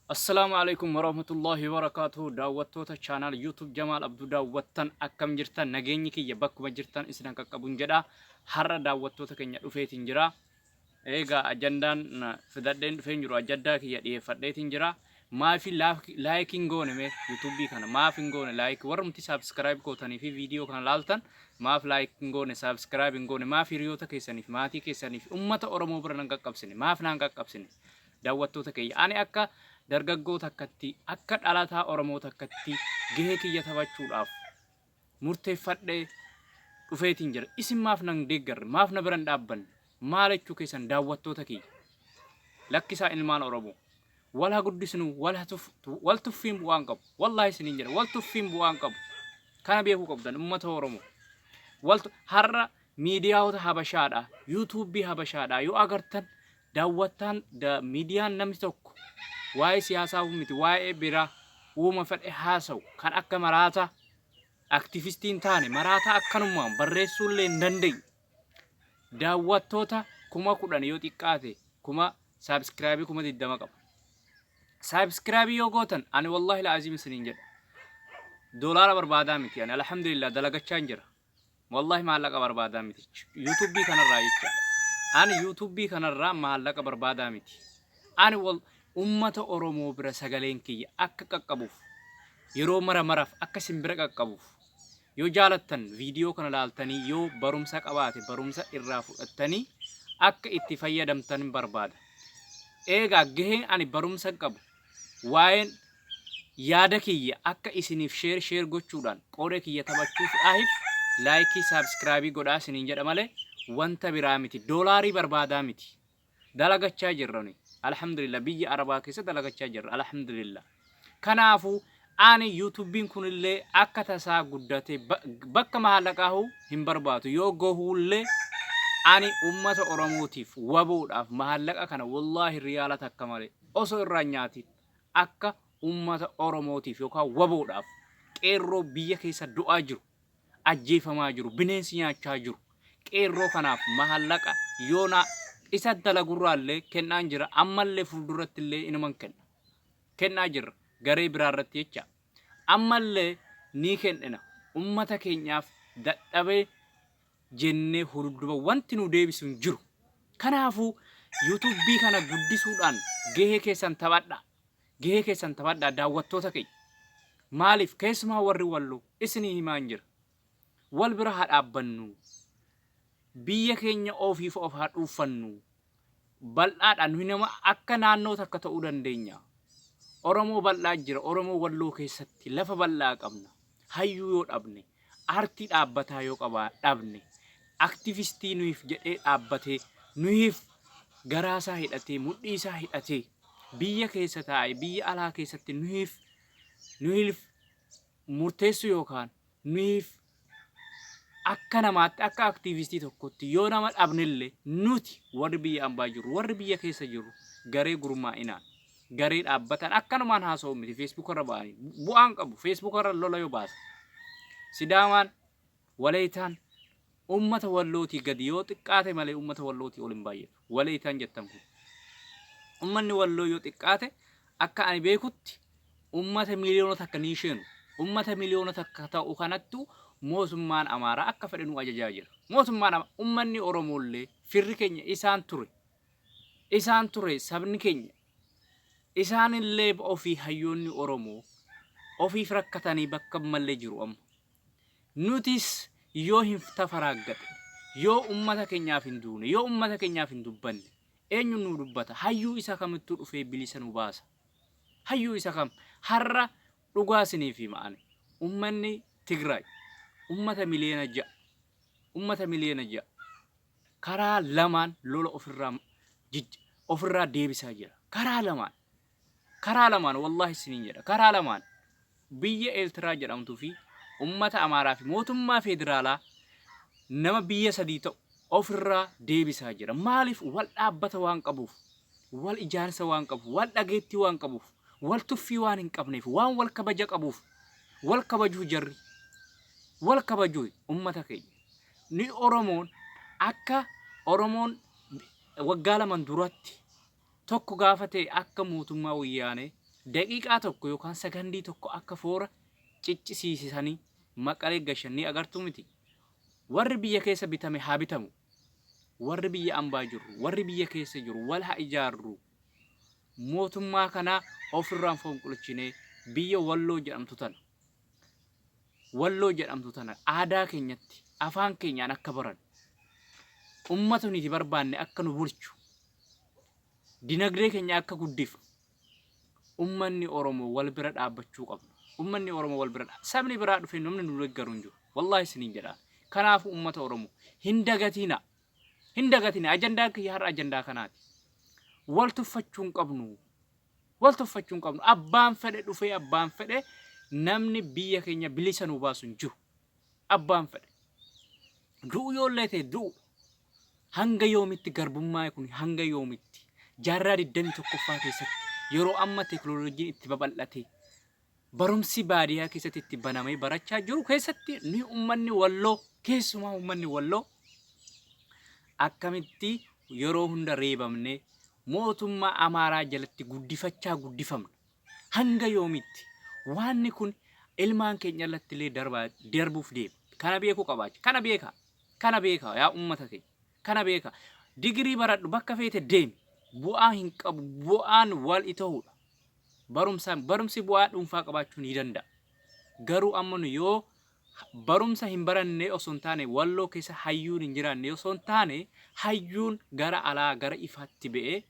السلام عليكم ورحمة الله وبركاته دعوتوتا channel YouTube جمال عبدو دعوتان أكم جرتان نجيني كي يبكو مجرتان إسنا كقبون جدا حر دعوتوتا كنيا رفيتين جرا إيجا أجندان فدادين فين جرو أجدا كي يدي فديتين جرا ما في لايكين غوني مي يوتيوب بي كان ما في غوني لايك ورمتي سبسكرايب كوتاني في فيديو كان لالتان ما في لايك غوني سبسكرايب غوني ما في ريوتا كيساني في ماتي كيساني في أمة أورمو برنان كقبسني ما في نان كقبسني دعوتوتا كي أنا أكا dargaggoota akkatti akka dhalataa oromoota akkatti gahee kiyya taphachuudhaaf murteeffadhee dhufeetiin jira. Isin maaf nan deeggarre maaf na biran dhaabbanne maal jechuu keessan daawwattoota kiyya lakkisaa ilmaan oromoo wal haa guddisnu wal tuffiin bu'aan qabu wallaahi isiniin jedha wal tuffiin bu'aan qabu kana beekuu qabdan uummata oromoo har'a miidiyaawota habashaadha yuutuubii habashaadha yoo agartan daawwattaan miidiyaan namni tokko waa'ee siyaasaa miti waa'ee biraa uuma fedhe haasawu kan akka maraata aktivistiin taane maraata akkanumaan barreessuullee hin dandeenye daawwattoota 10,000 yoo xiqqaate subscribe 20 qaba. Subscribe yoo gootan ani wallahi la'azim isiniin jedha doolaara barbaadaa miti ani alhamdulillah dalagachaa jira wallahi maallaqa barbaadaa miti yuutuubii kanarraa jecha ani yuutuubii kanarraa maallaqa barbaadaa miti ani ummata oromoo bira sagaleen kiyya akka qaqqabuuf yeroo maraaf akka simbira qaqqabuuf yoo jaalattan viidiyoo kana laaltanii yoo barumsa qabaate barumsa irraa fudhattanii akka itti fayyadamtan barbaada. Eegaa gaheen ani barumsa qabu waa'een yaada kiyya akka isiniif sheer gochuudhaan qooda kiyya taphachuuf dhaahif laayikii subscribe godhaa isiniin jedha malee wanta biraa miti doolaarii barbaadaa miti dalagachaa jirrani. Alhamdulillah biyya arabaa keessa dalagachaa jirra alhamdulillah. Kanaafu ani yuutuubiin kunillee akka tasaa guddate bakka maallaqaahu hin barbaadu yoo gohuullee ani ummata oromootiif wabuudhaaf maallaqa kana wallahi riyaala takka malee osoo irraa nyaatiin akka ummata oromootiif yookaan wabuudhaaf qeerroo biyya keessa du'aa jiru ajjeefamaa jiru bineensi nyaachaa jiru qeerroo kanaaf maallaqa yoona isa dalagurraallee kennaan jira ammallee fuuldurattillee inuman kennaa jirra garee biraarratti jecha ammallee ni kennina ummata keenyaaf dadhabee jennee hurduba wanti nu deebisu hin jiru. Kanaafuu yuutuubii kana guddisuudhaan gahee keessan taphadhaa daawwattoota keenya maaliif keessumaa warri walloo isinii himaan jira wal bira haa dhaabbannu biyya keenya ofiif of haa dhuunfannu bal'aadhaan nu nama akka naannoo takka ta'uu dandeenya. Oromoo bal'aa jira oromoo walloo keessatti lafa bal'aa qabna hayyuu yoo dhabne aartii dhaabbataa yoo dhabne aktivistii nuyiif jedhee dhaabbatee nuyiif garaasaa hidhatee mudhiisaa hidhatee biyya keessa taa'e biyya alaa keessatti nuyiif murteessu yookaan nuyiif akka namaatti akka aktivistii tokkotti yoo nama dhabnellee nuti warri biyya ambaa jiru warri biyya keessa jiru garee gurmaa'inaan garee dhaabbatan akkanumaan haasa'u miti Facebook irra ba'anii bu'aan qabu Facebook irra lola yoo baasa sidaamaan waleetaan ummata wallootii gadi yoo xiqqaate malee ummata wallootii ol hin baay'atu waleetaan jettan kun ummanni walloo yoo xiqqaate akka ani beekutti ummata miliyoonota akka niisheenu ummata miliyoonota akka ta'u kanattu mootummaan amaaraa akka fedhe nu ajajaa jira. Mootummaan ummanni oromoollee firri keenya isaan ture sabni keenya isaanillee ofii hayyoonni oromoo ofiif rakkatanii bakka mallee jiru amma. Nutis yoo hin tafaraaggate yoo ummata keenyaaf hin duune yoo ummata keenyaaf hin dubbanne eenyu nu dubbata hayyuu isa kamittuu dhufee bilisa nu baasa hayyuu isa kam har'a dhugaa isiniif hima'ani ummanni Tigraay ummata miliyoona ja'a karaa lamaan lola ofirraa deebisaa jira karaa lamaan wallahi isiniin jedha karaa lamaan biyya Eertiraa jedhamtuu fi ummata amaaraa fi mootummaa federaalaa nama biyya sadii ta'u ofirraa deebisaa jira maaliif wal dhaabbata waan qabuuf wal ijaarsa waan qabuuf wal dhageettii waan qabuuf wal tuffii waan hin qabneef waan wal kabaja qabuuf wal kabajuu jarri wal kabajuu ummata keenya ni oromoon akka waggaa lamaan duratti tokko gaafatee akka mootummaa wayyaanee daqiiqaa tokko yookaan sagandii tokko akka foora ciccisiisisanii maqalee gashanii agartuu miti. Warri biyya keessa bitame haa bitamu. Warri biyya ambaa jiru, warri biyya keessa jiru wal haa ijaarru. Mootummaa kana ofirraan fonqolchinee biyya Walloo jedhamtu tana. Walloo jedhamtu tana aadaa keenyatti afaan keenyaan akka baran. Ummata nuti barbaanne akka nu bulchu. Dinagdee keenya akka guddifu. Ummanni Oromoo wal bira dhaabbachuu qabna. Ummanni Oromoo wal bira sabni biraa dhufee namni nu deeggaru hin jiru. Wallahi isiniin jedha. Kanaafuu ummata Oromoo hin dagatina. Hin dagatina. Ajandaan kiyya har'a ajandaa kanaati. Wal tuffachuun qabnu. Wal tuffachuun qabnu. Abbaan fedhe dhufee abbaan fedhe namni biyya keenya bilisa nu baasu hin jiru. Abbaan fedhe. Du'u yoollee ta'e du'u. Hanga yoomitti garbummaa kun hanga yoomitti jaarraa 21ffaa keessatti yeroo amma teknooloojiin itti babal'ate barumsi baadiyyaa keessatti itti banamee barachaa jiru keessatti ni ummanni Walloo keessumaa ummanni Walloo akkamitti yeroo hunda reebamne mootummaa Amaaraa jalatti guddifamna hanga yoomitti waanni kun ilmaan keenya irratti illee darbuuf deema. Kana beekuu qabaacha. Kana beeka yaa ummata keenya. Kana beeka. Digirii baradhu bakka feete deemi. Bu'aa hin qabu. Bu'aan wal ita'uudha. Barumsi bu'aa dhuunfaa qabaachuu ni danda'a. Garuu amma nu yoo barumsa hin baranne osoo hin taane Walloo keessa hayyuun hin jiraanne osoo hin taane hayyuun gara alaa gara ifaatti ba'ee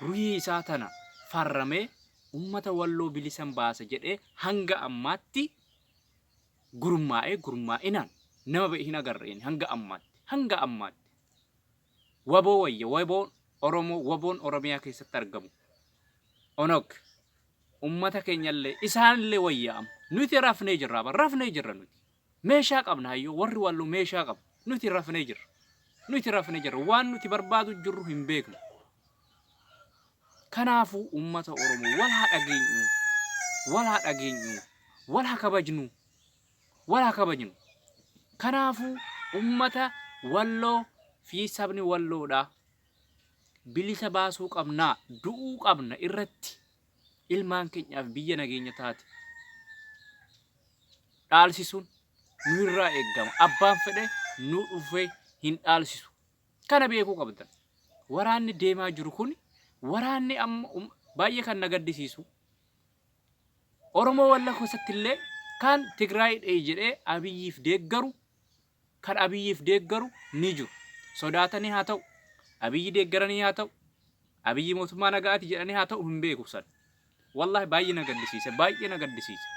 ruhii isaa tana farramee ummata Walloo bilisan baasa jedhee hanga ammaatti gurmaa'inaan nama ba'e hin agarreen hanga ammaatti. Waboo wayya waboon Oromiyaa keessatti argamu. Onog ummata keenyallee isaanillee wayyaa'amu. Nuti rafnee jirra nuti. Meeshaa qabna hayyoo warri Walloo meeshaa qabu. Nuti rafnee jirra. Waan nuti barbaadu jirru hin beeknu. Kanaafuu ummata Oromoo wal haa dhageenyu. Wal haa kabajnu. Kanaafuu ummata Walloo fi sabni Walloodha. Bilisa baasuu qabnaa, du'uu qabna irratti ilmaan keenyaaf biyya nageenya taate. Dhaalsisuun nu irraa eeggama. Abbaan fedhe nu dhufee hin dhaalsisu. Kana beekuu qabdan. Waraanni deemaa jiru kun waraanni amma baay'ee kan na gaddisiisu. Oromoo Walloo keessatti illee kan Tigraay jedhee Abiyyiif deeggaru ni jiru. Sodaatanii haa ta'u. Abiyyi deeggaranii haa ta'u. Abiyyi mootummaa nagaati jedhanii haa ta'u hin beeku san. Wallahi baay'ee na gaddisiise.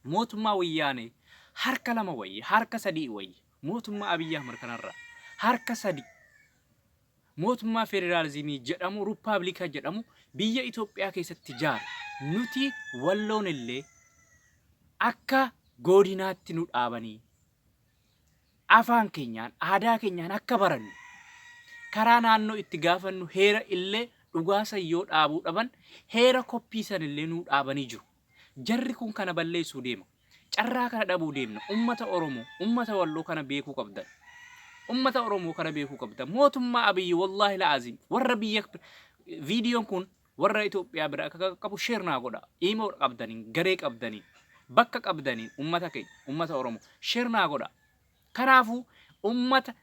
Mootummaa wayyaanee harka 2 wayye, harka 3 wayye. Mootummaa Abiyyi Ahmad kanarraa harka 3. Mootummaa federaalizimii jedhamu, Rippaabilika jedhamu biyya Itoophiyaa keessatti jaare. Nuti Walloon illee akka godinaatti nu dhaabanii afaan keenyaan, aadaa keenyaan akka barannu karaa naannoo itti gaafannu heera illee dhugaasa yoo dhaabuu dhaban heera koppiisan illee nu dhaabanii jiru. Jarri kun kana balleessuu deema. Carraa kana dhabuu deemna. Ummata Oromoo, ummata Walloo kana beekuu qabdan. Mootummaa Abiyyi wallahi la'azim warra biyya viidiyoon kun warra Itoophiyaa bira akka qabu sheernaa godha. Imo qabdaniin, garee qabdaniin, bakka qabdaniin ummata keenya, ummata Oromoo sheernaa godha. Kanaafuu ummata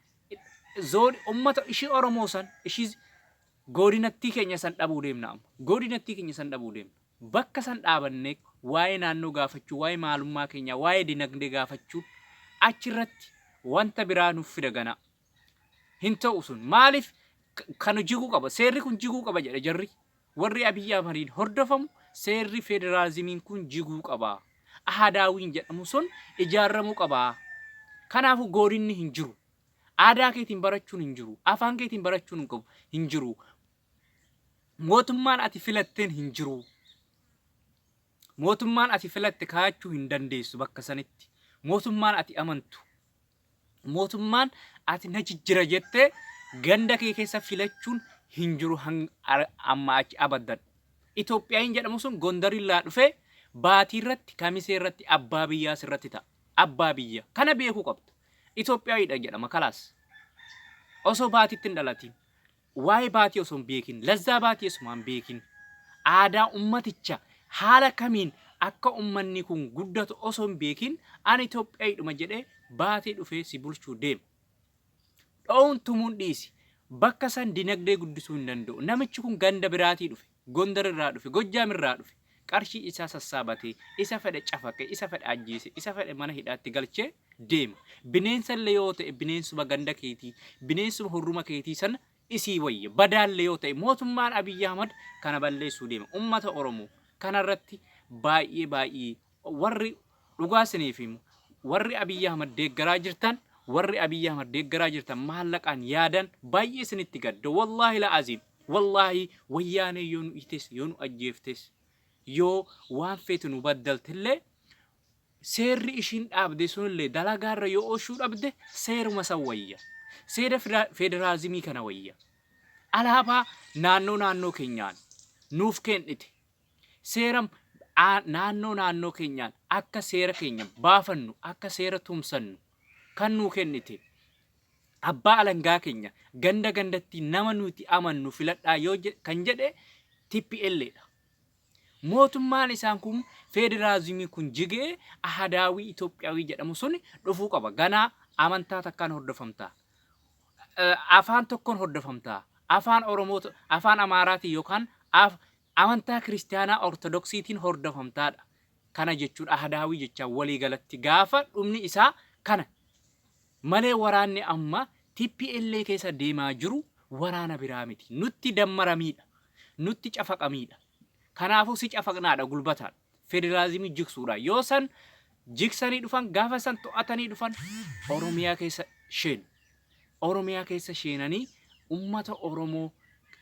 ishii Oromoo san ishii godinattii keenya san dhabuu deemna. Bakka san dhaabannee waa'ee naannoo gaafachuu, waa'ee maalummaa keenya, waa'ee dinagdee gaafachuu achirratti wanta biraa nuuf fida gana. Hin ta'u sun maaliif kan jiguu qaba? Seerri kun jiguu qaba jedhe jarri. Warri Abiyyi Ahmadiin hordofamu seerri federaalizimiin kun jiguu qaba. Ahadaawiin jedhamu sun ijaaramuu qaba. Kanaafuu godinni hin jiru. Aadaa keetiin barachuun hin jiru. Afaan keetiin barachuun hin jiru. Mootummaan ati filatteen hin jiru. Mootummaan ati filatte kaachuu hin dandeessu bakka sanitti. Mootummaan ati amantu. Mootummaan ati na jijjira jettee ganda kee keessa filachuun hin jiru amma achi abaddan. Itoophiyaan jedhamu sun Gondarillaa dhufee baatii irratti, kamisee irratti, abbaa biyyaa sirratti ta'a. Abbaa biyya. Kana beekuu qabda. Itoophiyaadha jedhama kalaas. Osoo baatiitti hin dhalatin. Waa'ee baatii osoo hin beekin. Lazzaa baatii osoo hin beekin. aadaa ummaticha haala kamiin akka ummanni kun guddatu osoo hin beekin ani Itoophiyaadhuma jedhee baatee dhufee si bulchuu deema. Dhoowun tumuun dhiisi. Bakka san dinagdee guddisuu hin danda'u. Namichi kun ganda biraatii dhufe, Gondar irraa dhufe, Gojjaam irraa dhufe. Qarshii isaa sassaabatee, isa fedhe cafaqee, isa fedhe ajjeese, isa fedhe mana hidhaatti galchee deema. Bineensa illee yoo ta'e bineensuma ganda keetii, bineensuma hurruma keetii sana isii wayya. Badaallee yoo ta'e mootummaan Abiyyi Ahmad kana balleessuu deema. Ummata Oromoo kanarratti baay'ee warri dhugaa isiniif himu, warri Abiyyi Ahmad deeggaraa jirtan, warri Abiyyi Ahmad deeggaraa jirtan maallaqaan yaadan baay'ee isinitti gadda. Wallaahi la'aziim. Wallaahi wayyaanee yoo nu hiites, yoo nu ajjeeftes, yoo waan feetu nu baddaltillee seerri ishiin dhaabde sunillee dalagaarra yoo oolchuu dhabde seeruma san wayya. Seera federaalizimii kana wayya. Alaabaa naannoo keenyaan nuuf kennite. Seera naannoo keenyaan akka seera keenya baafannu, akka seera tumsannu kan nuu kennite. Abbaa alangaa keenya gandatti nama nuti amannu filadhaa yoo kan jedhe TPL'dha. Mootummaan isaan kun federaalizimii kun jigee ahadaawii Itoophiyaawii jedhamu sun dhufuu qaba. Ganaa amantaa takkaan hordofamtaa. Afaan tokkoon hordofamtaa. Afaan Oromoo, afaan Amaaraatiin yookaan amantaa Kiristaanaa Ortodoksiitiin hordofamtaadha. Kana jechuun ahadaawii jecha walii galatti gaafa dhumni isaa kana. Malee waraanni amma TPLA keessa deemaa jiru waraana biraa miti. Nutti dammaramiidha. Nutti cafaqamiidha. Kanaafuu si cafaqnaadha gulbataadha. Federaalizimii jigsuudha. Yoo san jigsanii dhufan gaafa san to'atanii dhufan Oromiyaa keessa sheenu. Oromiyaa keessa sheenanii ummata Oromoo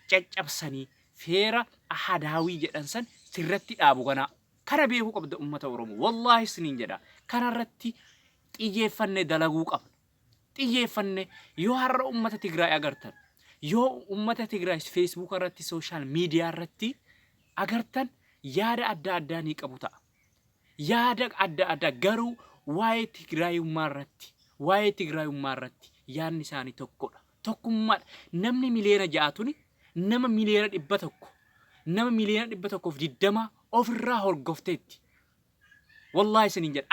caccabsanii feera ahadaawii jedhan san sirratti dhaabu ganaa. Kana beekuu qabda ummata Oromoo. Wallaahi isiniin jedha. Kanarratti xiyyeeffannee dalaguu qabna. Xiyyeeffannee yoo har'a ummata Tigraay agartan, yoo ummata Tigraay Facebook irratti, social media irratti agartan yaada adda ni qabu ta'a. Yaada adda garuu waa'ee Tigraayummaa irratti yaadni isaanii tokkodha. Tokkummaadha. Namni miliyoona 6 tuni nama miliyoona 100, nama miliyoona 120 ofirraa horgofteetti. Wallaahi isiniin jedha.